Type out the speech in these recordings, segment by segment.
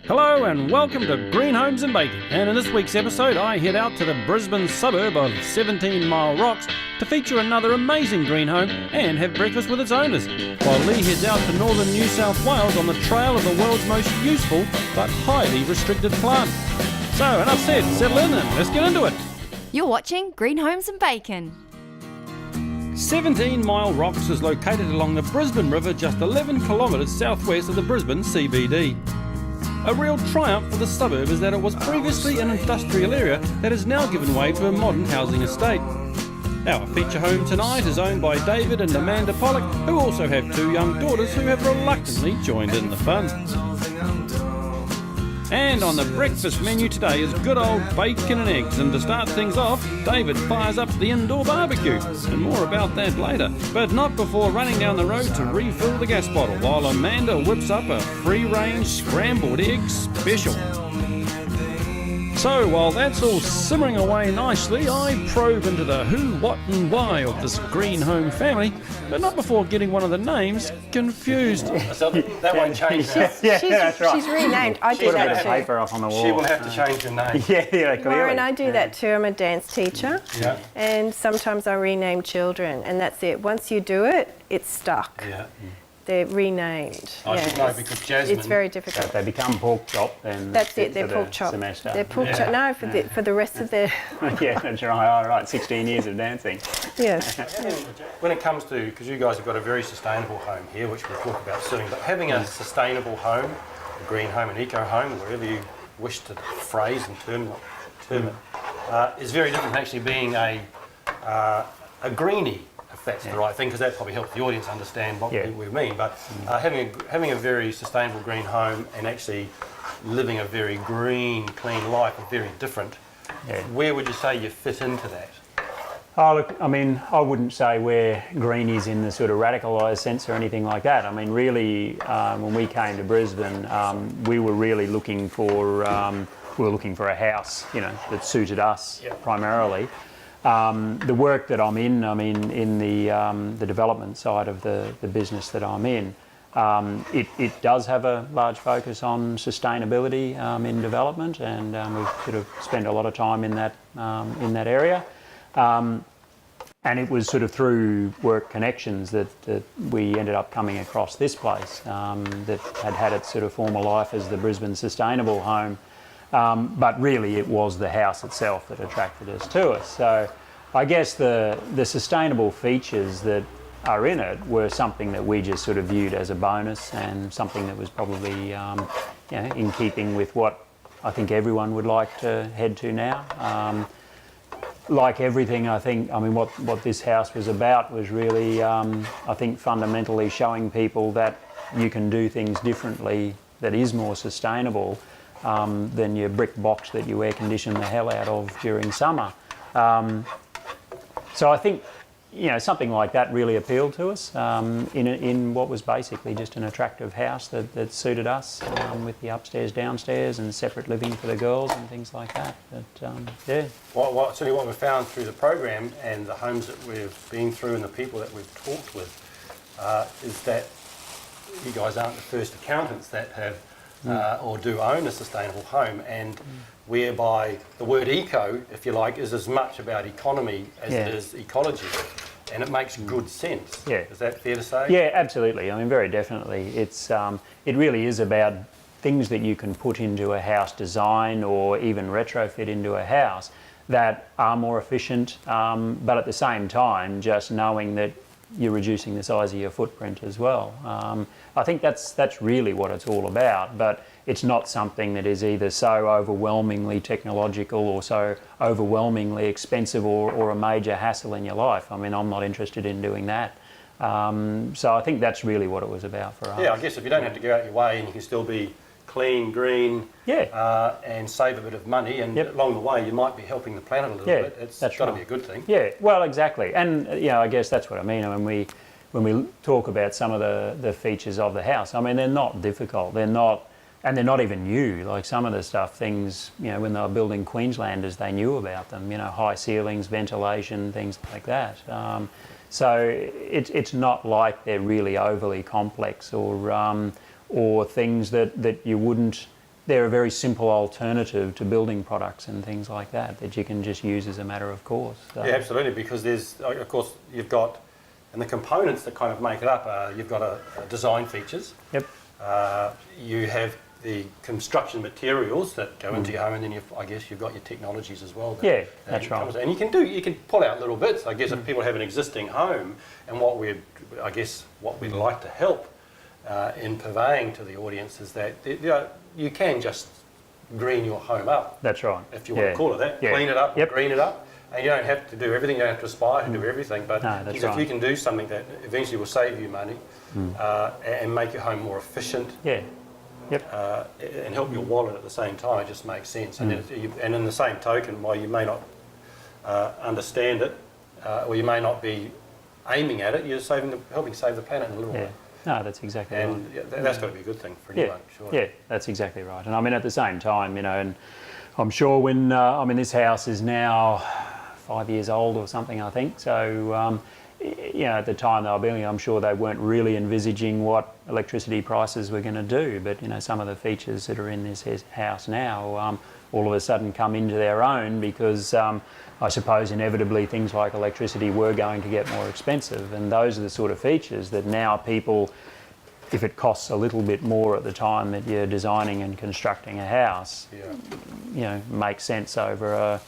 Hello and welcome to Green Homes and Bacon, and in this week's episode I head out to the Brisbane suburb of 17 Mile Rocks to feature another amazing green home and have breakfast with its owners, while Lee heads out to northern New South Wales on the trail of the world's most useful but highly restricted plant. So enough said, settle in and let's get into it. You're watching Green Homes and Bacon. 17 Mile Rocks is located along the Brisbane River just 11 kilometres southwest of the Brisbane CBD. A real triumph for the suburb is that it was previously an industrial area that has now given way to a modern housing estate. Our feature home tonight is owned by David and Amanda Pollock, who also have two young daughters who have reluctantly joined in the fun. And on the breakfast menu today is good old bacon and eggs, and to start things off, David fires up the indoor barbecue, and more about that later, but not before running down the road to refill the gas bottle, while Amanda whips up a free-range scrambled egg special. So while that's all simmering away nicely, I probe into the who, what and why of this green home family, but not before getting one of the names confused. So that won't change now. That's right. She's renamed. I do that too. Paper up on the wall. She will have to change her name. Clearly. Warren, I do that too. I'm a dance teacher. Yeah. And sometimes I rename children, and that's it. Once you do it, it's stuck. Yeah. They're renamed. I should know because Jasmine... It's very difficult. If they become pork chop, then that's it. They're pork chop. Semester. They're pork chop. No, for the rest of their... Yeah, that's right. All right, 16 years of dancing. Yes. When it comes to, because you guys have got a very sustainable home here, which we'll talk about soon, but having a sustainable home, a green home, an eco home, wherever you wish to phrase and term it, is very different from actually being a greenie. That's the right thing, because that probably helps the audience understand what we mean. But having a very sustainable green home and actually living a very green, clean life are very different. Yeah. Where would you say you fit into that? Oh, look, I mean, I wouldn't say we're greenies in the sort of radicalised sense or anything like that. I mean, really, when we came to Brisbane, we were really looking for a house, that suited us primarily. The work that I'm in the development side of the business that I'm in, it does have a large focus on sustainability in development, and we've sort of spent a lot of time in that area. And it was sort of through work connections that we ended up coming across this place that had its sort of former life as the Brisbane Sustainable Home. But really it was the house itself that attracted us to it. So I guess the sustainable features that are in it were something that we just sort of viewed as a bonus, and something that was probably in keeping with what I think everyone would like to head to now. Like everything, what this house was about was really, I think, fundamentally showing people that you can do things differently that is more sustainable than your brick box that you air condition the hell out of during summer. So I think, something like that really appealed to us in what was basically just an attractive house that suited us, with the upstairs, downstairs, and separate living for the girls and things like that. But Certainly what we've found through the program and the homes that we've been through and the people that we've talked with is that you guys aren't the first accountants that have or do own a sustainable home, and whereby the word eco, if you like, is as much about economy as it is ecology, and it makes good sense. Yeah. Is that fair to say? Yeah, absolutely. I mean, very definitely. It really is about things that you can put into a house design or even retrofit into a house that are more efficient, but at the same time, just knowing that you're reducing the size of your footprint as well. I think that's really what it's all about, but it's not something that is either so overwhelmingly technological or so overwhelmingly expensive or a major hassle in your life. I mean, I'm not interested in doing that. So I think that's really what it was about for us. Yeah, I guess if you don't have to go out your way and you can still be clean, green, and save a bit of money, and along the way you might be helping the planet a little bit. It's got to be a good thing. Yeah, well, exactly. And I guess that's what I mean. I mean, when we talk about some of the features of the house, I mean, they're not difficult. They're not even new. Like some of the things, when they were building Queenslanders, they knew about them. High ceilings, ventilation, things like that. So it's not like they're really overly complex or things that you wouldn't they're a very simple alternative to building products and things like that that you can just use as a matter of course. So. Yeah, absolutely, because there's, of course, you've got, and the components that kind of make it up are, you've got a design features. Yep. You have the construction materials that go into your home, and then I guess you've got your technologies as well. That's right. And you can pull out little bits. I guess if people have an existing home, and what we'd like to help in purveying to the audience is that you can just green your home up. That's right. If you want to call it that, clean it up, green it up. And you don't have to do everything, you don't have to aspire to do everything, but if you can do something that eventually will save you money and make your home more efficient and help your wallet at the same time, it just makes sense. And in the same token, while you may not understand it, or you may not be aiming at it, you're helping save the planet in a little way. No, that's exactly right. And that's got to be a good thing for anyone, sure. Yeah, that's exactly right. And I mean, at the same time, and I'm sure when, this house is now 5 years old or something, I think. So, at the time they were building, I'm sure they weren't really envisaging what electricity prices were going to do. But, some of the features that are in this house now all of a sudden come into their own because I suppose inevitably things like electricity were going to get more expensive. And those are the sort of features that now people, if it costs a little bit more at the time that you're designing and constructing a house, makes sense over a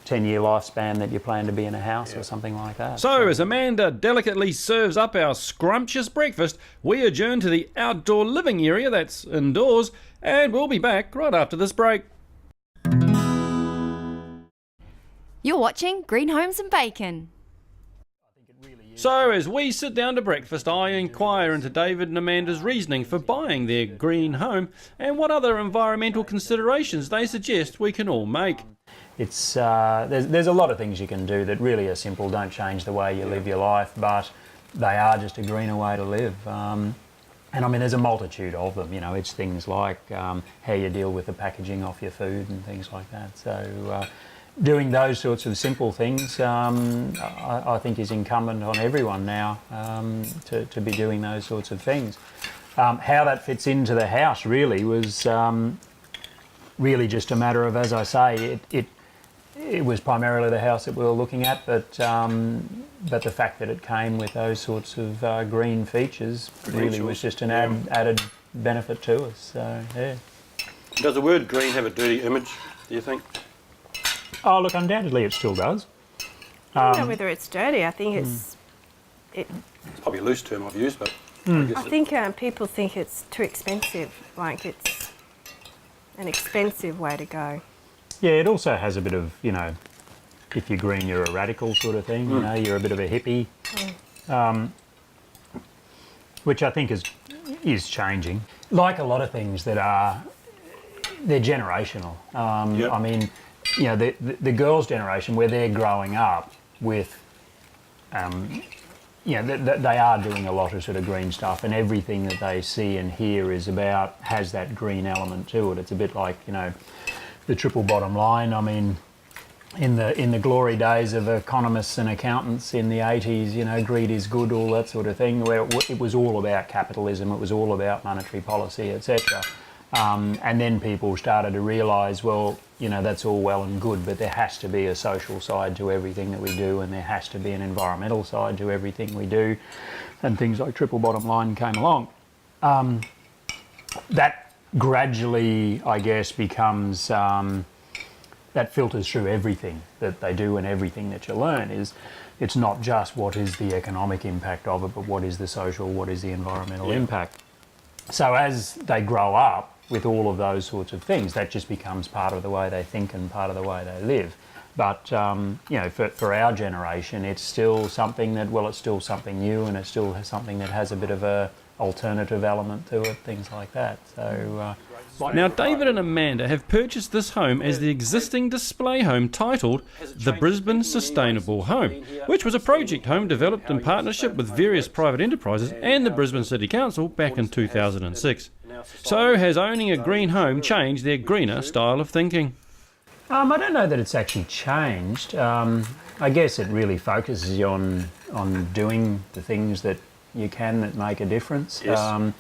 10-year lifespan that you plan to be in a house or something like that. So as Amanda delicately serves up our scrumptious breakfast, we adjourn to the outdoor living area that's indoors, and we'll be back right after this break. You're watching Green Homes and Bacon. So as we sit down to breakfast, I inquire into David and Amanda's reasoning for buying their green home and what other environmental considerations they suggest we can all make. It's there's a lot of things you can do that really are simple, don't change the way you live your life, but they are just a greener way to live. And I mean, there's a multitude of them, it's things like how you deal with the packaging off your food and things like that. So doing those sorts of simple things, I think is incumbent on everyone now to be doing those sorts of things. How that fits into the house really was really just a matter of, as I say, it was primarily the house that we were looking at, but the fact that it came with those sorts of green features really was just an added benefit to us. So yeah. Does the word green have a dirty image, do you think? Oh, look, undoubtedly it still does. I don't know whether it's dirty. I think it's probably a loose term I've used, but I think people think it's too expensive, like it's an expensive way to go. Yeah, it also has a bit of, if you're green, you're a radical sort of thing, you're a bit of a hippie, which I think is changing. Like a lot of things they're generational. I mean, the girls' generation, where they're growing up with, they are doing a lot of sort of green stuff, and everything that they see and hear has that green element to it. It's a bit like, the triple bottom line. I mean, in the glory days of economists and accountants in the 80s, greed is good, all that sort of thing, where it was all about capitalism, it was all about monetary policy, etc. And then people started to realise, well, that's all well and good, but there has to be a social side to everything that we do, and there has to be an environmental side to everything we do, and things like triple bottom line came along. That gradually, I guess, becomes, that filters through everything that they do, and everything that you learn it's not just what is the economic impact of it, but what is the social, what is the environmental impact. So as they grow up with all of those sorts of things, that just becomes part of the way they think and part of the way they live. But, for our generation, it's still something that, it's still something new, and it still has something that has a bit of a alternative element to it, things like that. So Now, David and Amanda have purchased this home as the existing display home titled the Brisbane Sustainable Home, which was a project home developed in partnership with various private enterprises and the Brisbane City Council back in 2006. So has owning a green home changed their greener style of thinking? I don't know that it's actually changed. I guess it really focuses you on doing the things that you can that make a difference. Yes.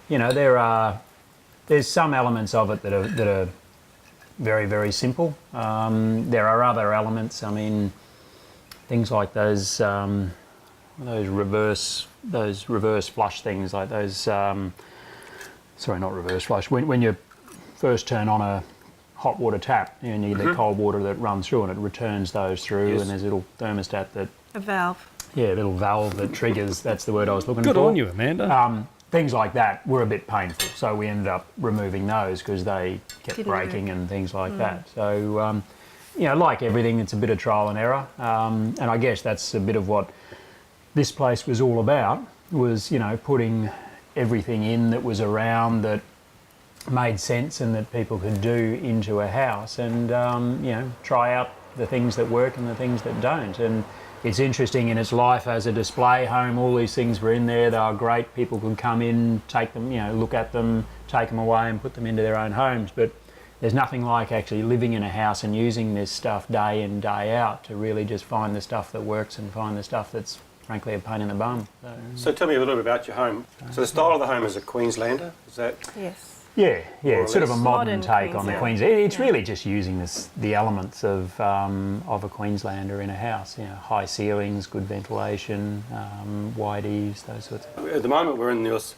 There are there's some elements of it that are very, very simple. There are other elements. I mean, things like those reverse flush things, like those. Sorry, not reverse flush. When you first turn on a hot water tap, you need the cold water that runs through, and it returns those through. And there's a little thermostat that. A valve. Yeah, a little valve that triggers. That's the word I was looking for. Good on you, Amanda. Things like that were a bit painful, so we ended up removing those because they kept breaking and things like that. So, like everything, it's a bit of trial and error, and I guess that's a bit of what this place was all about, was, putting everything in that was around that made sense and that people could do into a house, and, try out the things that work and the things that don't. And it's interesting, in its life as a display home, all these things were in there. They were great. People could come in, take them, look at them, take them away and put them into their own homes. But there's nothing like actually living in a house and using this stuff day in, day out to really just find the stuff that works and find the stuff that's frankly a pain in the bum. So tell me a little bit about your home. So the style of the home is a Queenslander, is that? Yes. Yeah, it's sort of a modern take on the Queenslander. Queens. It's really just using the elements of a Queenslander in a house. High ceilings, good ventilation, wide eaves, those sorts of. At the moment we're in this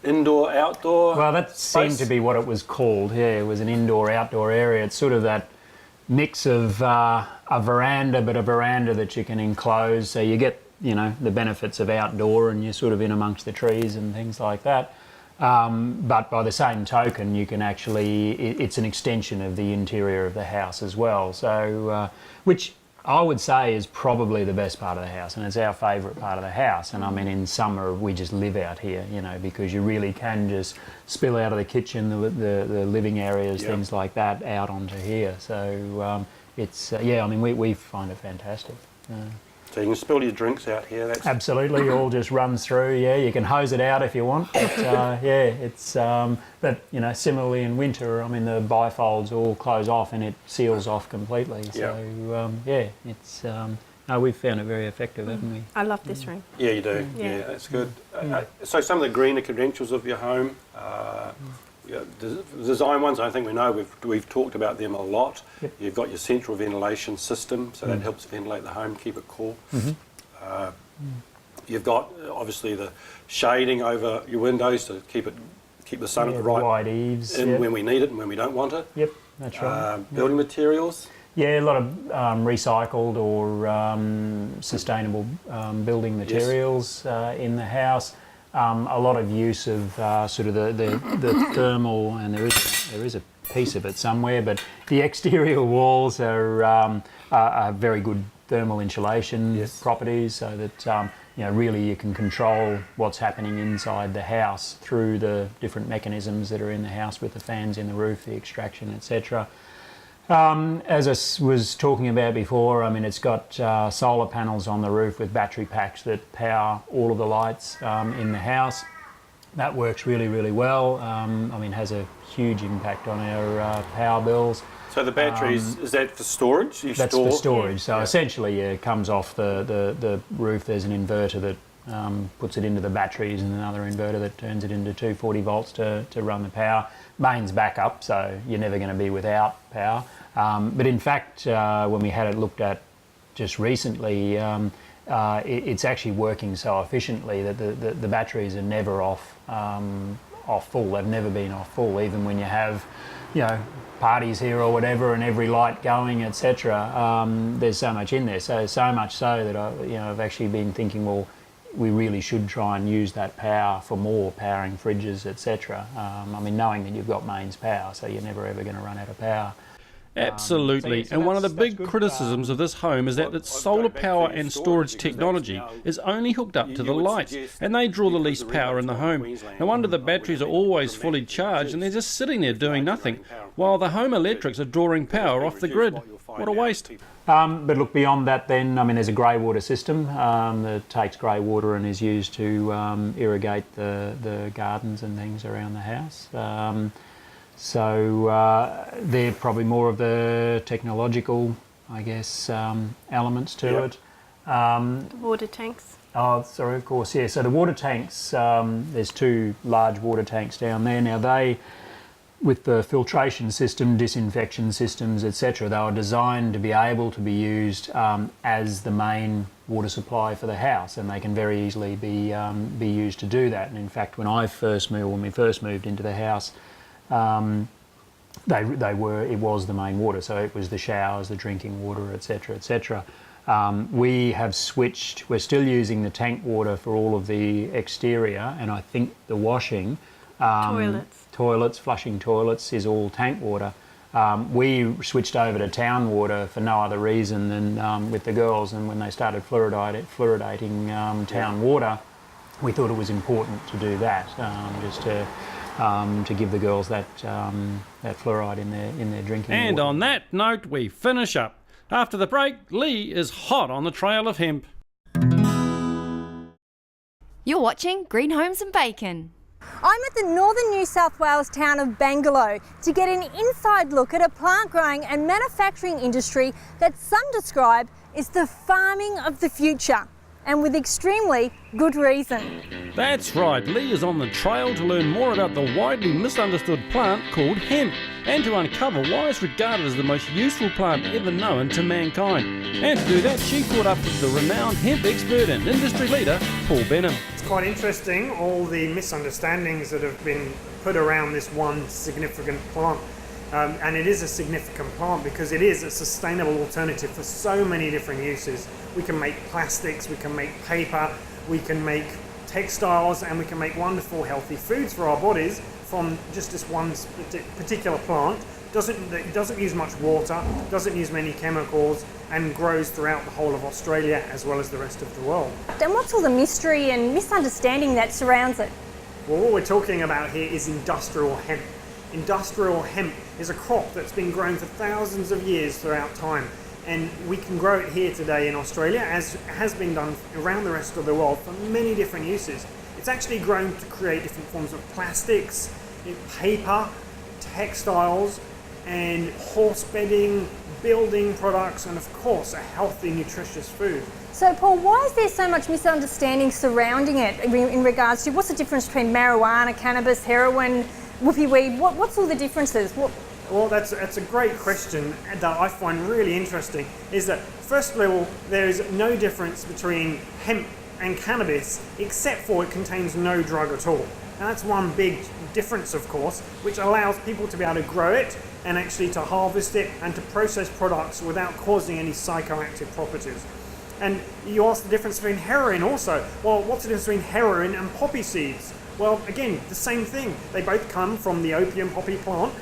indoor, outdoor. Well, that seemed to be what it was called. Yeah, it was an indoor-outdoor area. It's sort of that mix of a veranda, but a veranda that you can enclose, so you get the benefits of outdoor, and you're sort of in amongst the trees and things like that. But by the same token, you can actually, it's an extension of the interior of the house as well. So, which I would say is probably the best part of the house, and it's our favourite part of the house. And I mean, in summer, we just live out here, because you really can just spill out of the kitchen, the living areas, things like that, out onto here. So it's, we find it fantastic. So you can spill your drinks out here. That's Absolutely, all just runs through. Yeah, you can hose it out if you want. But, it's. But similarly in winter, the bifolds all close off and it seals off completely. So it's. We've found it very effective, haven't we? I love this room. Yeah, you do. Yeah, that's good. So some of the greener credentials of your home, the design ones, I think we know, we've talked about them a lot. Yep. You've got your central ventilation system, so that helps ventilate the home, keep it cool. You've got obviously the shading over your windows to keep the sun at the right wide eaves when we need it and when we don't want it. Yep, that's right. Building materials. Yeah, a lot of recycled or sustainable building materials in the house. A lot of use of sort of the thermal, and there is a piece of it somewhere, but the exterior walls are very good thermal insulation properties, so that really you can control what's happening inside the house through the different mechanisms that are in the house with the fans in the roof, the extraction, etc. As I was talking about before, it's got solar panels on the roof with battery packs that power all of the lights in the house. That works really, really well. Has a huge impact on our power bills. So the batteries, is that for storage? That's for storage. So essentially it comes off the roof. There's an inverter that puts it into the batteries, and another inverter that turns it into 240 volts to run the power. Mains backup, so you're never going to be without power. But in fact, when we had it looked at just recently, it's actually working so efficiently that the batteries are never off full. They've never been off full, even when you have, parties here or whatever, and every light going, etc. There's so much in there. So much so that I've actually been thinking, well, we really should try and use that power for more powering fridges, etc. Knowing that you've got mains power, so you're never ever going to run out of power. Absolutely, and one of the big criticisms of this home is that its solar power and storage technology is only hooked up to the lights, and they draw the least power in the home. No wonder the batteries are always fully charged and they're just sitting there doing nothing, while the home electrics are drawing power off the grid. What a waste. But look, beyond that then, there's a grey water system that takes grey water and is used to irrigate the gardens and things around the house. So they're probably more of the technological, I guess, elements to it. Water tanks. Oh, sorry, of course, yeah. So the water tanks, there's two large water tanks down there. Now with the filtration system, disinfection systems, etc., they were designed to be able to be used as the main water supply for the house, and they can very easily be used to do that. And in fact, when we first moved into the house, it was the main water, so it was the showers, the drinking water, etc., etc. We have switched. We're still using the tank water for all of the exterior, and I think the washing. Toilets, flushing toilets is all tank water. We switched over to town water for no other reason than with the girls, and when they started fluoridating town water, we thought it was important to do that, just to give the girls that fluoride in their drinking water. And on that note, we finish up. After the break, Lee is hot on the trail of hemp. You're watching Green Homes and Bacon. I'm at the northern New South Wales town of Bangalow to get an inside look at a plant growing and manufacturing industry that some describe as the farming of the future, and with extremely good reason. That's right, Lee is on the trail to learn more about the widely misunderstood plant called hemp, and to uncover why it's regarded as the most useful plant ever known to mankind. And to do that, she caught up with the renowned hemp expert and industry leader, Paul Benham. It's quite interesting, all the misunderstandings that have been put around this one significant plant. And it is a significant plant because it is a sustainable alternative for so many different uses. We can make plastics, we can make paper, we can make textiles, and we can make wonderful healthy foods for our bodies from just this one particular plant. It doesn't use much water, doesn't use many chemicals, and grows throughout the whole of Australia as well as the rest of the world. Then what's all the mystery and misunderstanding that surrounds it? Well, what we're talking about here is industrial hemp. Industrial hemp is a crop that's been grown for thousands of years throughout time, and we can grow it here today in Australia, as has been done around the rest of the world for many different uses. It's actually grown to create different forms of plastics, paper, textiles, and horse bedding, building products, and of course a healthy, nutritious food. So Paul, why is there so much misunderstanding surrounding it in regards to what's the difference between marijuana, cannabis, heroin, whoopie weed? What's all the differences? Well, that's a great question that I find really interesting, is that first of all, there is no difference between hemp and cannabis except for it contains no drug at all. And that's one big difference, of course, which allows people to be able to grow it and actually to harvest it and to process products without causing any psychoactive properties. And you asked the difference between heroin also. Well, what's the difference between heroin and poppy seeds? Well, again, the same thing. They both come from the opium poppy plant,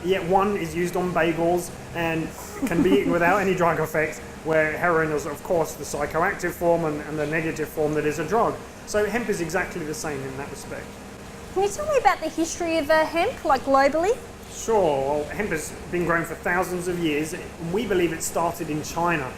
yet one is used on bagels and can be eaten without any drug effects, where heroin is, of course, the psychoactive form and the negative form that is a drug. So hemp is exactly the same in that respect. Can you tell me about the history of hemp, like globally? Sure. Well, hemp has been grown for thousands of years. We believe it started in China.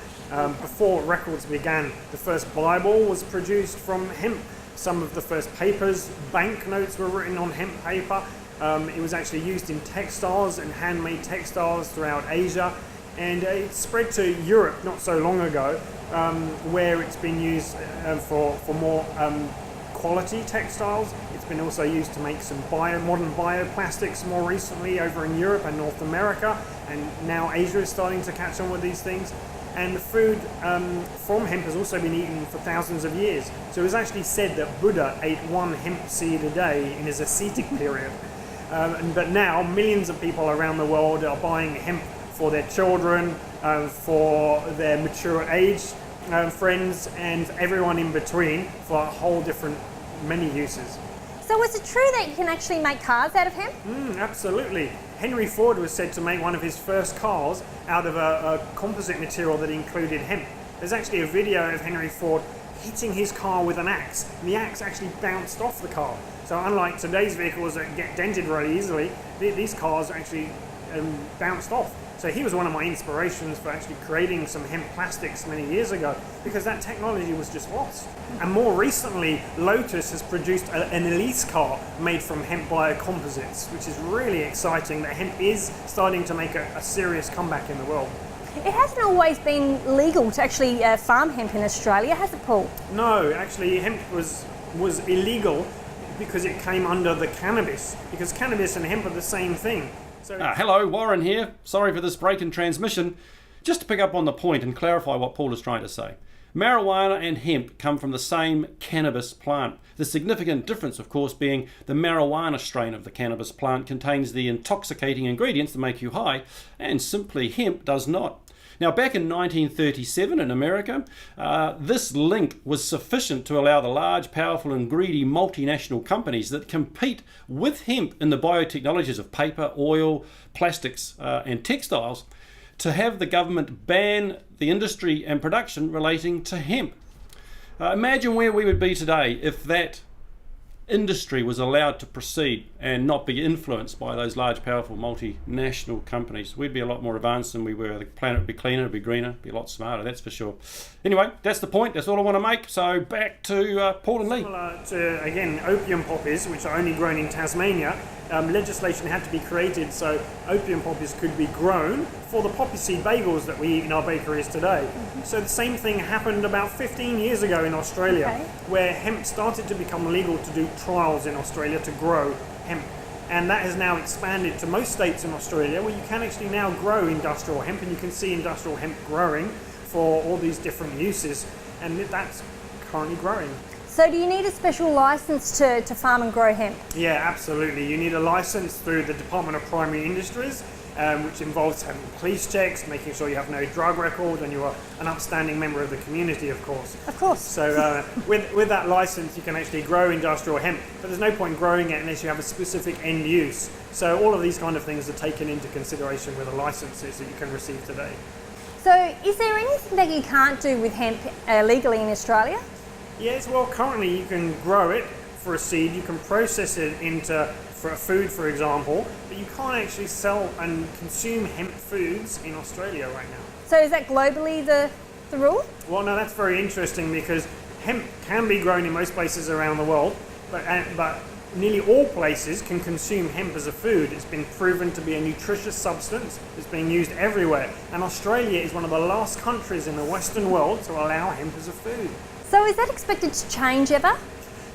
Before records began, the first Bible was produced from hemp. Some of the first papers, banknotes were written on hemp paper. It was actually used in textiles and handmade textiles throughout Asia. And it spread to Europe not so long ago, where it's been used for more quality textiles. It's been also used to make some modern bioplastics more recently over in Europe and North America, and now Asia is starting to catch on with these things. And the food from hemp has also been eaten for thousands of years. So it was actually said that Buddha ate one hemp seed a day in his ascetic period. But now millions of people around the world are buying hemp for their children, for their mature age friends, and everyone in between for a whole different, many uses. So is it true that you can actually make cars out of hemp? Absolutely. Henry Ford was said to make one of his first cars out of a composite material that included hemp. There's actually a video of Henry Ford hitting his car with an axe, and the axe actually bounced off the car. So unlike today's vehicles that get dented very easily, these cars actually bounced off. So he was one of my inspirations for actually creating some hemp plastics many years ago, because that technology was just lost. And more recently, Lotus has produced an Elise car made from hemp biocomposites, which is really exciting that hemp is starting to make a serious comeback in the world. It hasn't always been legal to actually farm hemp in Australia, has it, Paul? No, actually hemp was illegal because it came under the cannabis, because cannabis and hemp are the same thing. So Hello, Warren here. Sorry for this break in transmission. Just to pick up on the point and clarify what Paul is trying to say. Marijuana and hemp come from the same cannabis plant. The significant difference, of course, being the marijuana strain of the cannabis plant contains the intoxicating ingredients that make you high, and simply hemp does not. Now, back in 1937 in America, this link was sufficient to allow the large, powerful and greedy multinational companies that compete with hemp in the biotechnologies of paper, oil, plastics and textiles to have the government ban the industry and production relating to hemp. Imagine where we would be today if that industry was allowed to proceed and not be influenced by those large, powerful multinational companies. We'd be a lot more advanced than we were. The planet would be cleaner, it'd be greener, it'd be a lot smarter, that's for sure. Anyway, that's the point. That's all I want to make. So back to Paul and Lee. similar to, again, opium poppies, which are only grown in Tasmania, legislation had to be created so opium poppies could be grown for the poppy seed bagels that we eat in our bakeries today. So the same thing happened about 15 years ago in Australia, where hemp started to become legal to do trials in Australia to grow hemp. And that has now expanded to most states in Australia, where you can actually now grow industrial hemp, and you can see industrial hemp growing for all these different uses, and that's currently growing. So do you need a special licence to farm and grow hemp? Yeah, absolutely. You need a license through the Department of Primary Industries, which involves having police checks, making sure you have no drug record, and you are an upstanding member of the community, of course. Of course. So with that license, you can actually grow industrial hemp, but there's no point growing it unless you have a specific end use. So all of these kind of things are taken into consideration with the licenses that you can receive today. So is there anything that you can't do with hemp legally in Australia? Yes, well, currently you can grow it for a seed, you can process it for food, for example, but you can't actually sell and consume hemp foods in Australia right now. So is that globally the rule? Well, no, that's very interesting because hemp can be grown in most places around the world, but nearly all places can consume hemp as a food. It's been proven to be a nutritious substance. It's being used everywhere. And Australia is one of the last countries in the Western world to allow hemp as a food. So is that expected to change ever?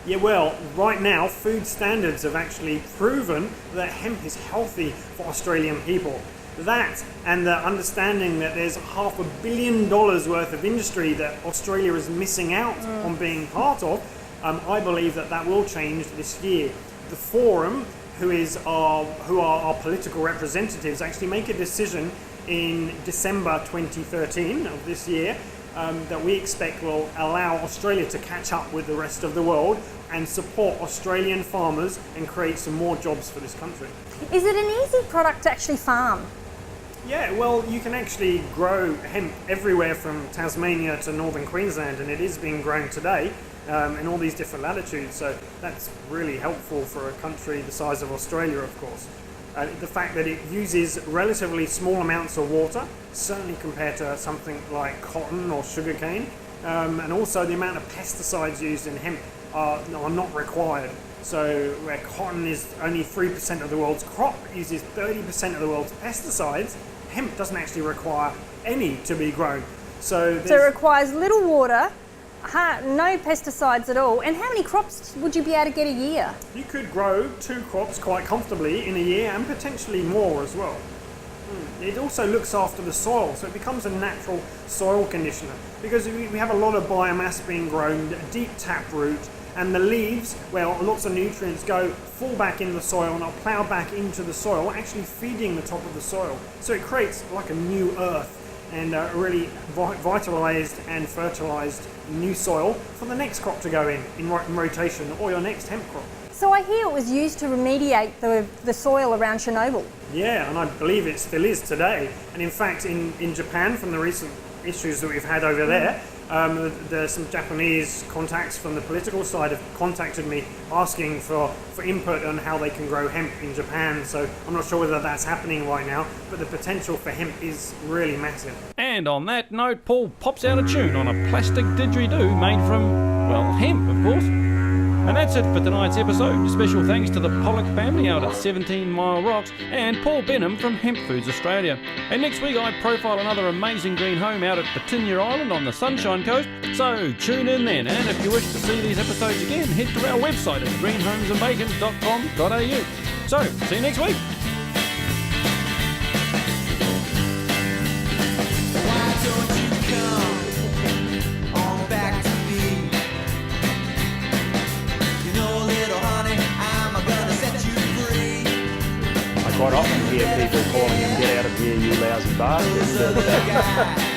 Yeah, well, right now, food standards have actually proven that hemp is healthy for Australian people. That and the understanding that there's $500 million worth of industry that Australia is missing out on being part of, I believe that will change this year. The Forum, who are our political representatives, actually make a decision in December 2013 of this year that we expect will allow Australia to catch up with the rest of the world and support Australian farmers and create some more jobs for this country. Is it an easy product to actually farm? Yeah, well, you can actually grow hemp everywhere from Tasmania to northern Queensland, and it is being grown today in all these different latitudes, so that's really helpful for a country the size of Australia, of course. The fact that it uses relatively small amounts of water, certainly compared to something like cotton or sugarcane, and also the amount of pesticides used in hemp are not required. So where cotton is only 3% of the world's crop, uses 30% of the world's pesticides, hemp doesn't actually require any to be grown. So it requires little water, no pesticides at all. And how many crops would you be able to get a year? You could grow 2 crops quite comfortably in a year, and potentially more as well. It also looks after the soil, so it becomes a natural soil conditioner, because we have a lot of biomass being grown, deep taproot, and the leaves, where lots of nutrients go, fall back in the soil and are ploughed back into the soil, actually feeding the top of the soil. So it creates like a new earth and a really vitalised and fertilised new soil for the next crop to go in rotation, or your next hemp crop. So I hear it was used to remediate the soil around Chernobyl. Yeah, and I believe it still is today. And in fact, in Japan, from the recent issues that we've had over there, there's some Japanese contacts from the political side have contacted me asking for input on how they can grow hemp in Japan. So I'm not sure whether that's happening right now, but the potential for hemp is really massive. And on that note, Paul pops out a tune on a plastic didgeridoo made from, well, hemp, of course. And that's it for tonight's episode. Special thanks to the Pollock family out at 17 Mile Rocks and Paul Benham from Hemp Foods Australia. And next week I profile another amazing green home out at Batinia Island on the Sunshine Coast. So tune in then, and if you wish to see these episodes again, head to our website at greenhomesandbacon.com.au. So, see you next week. I quite often hear people calling him, "Get out of here, you lousy bastard."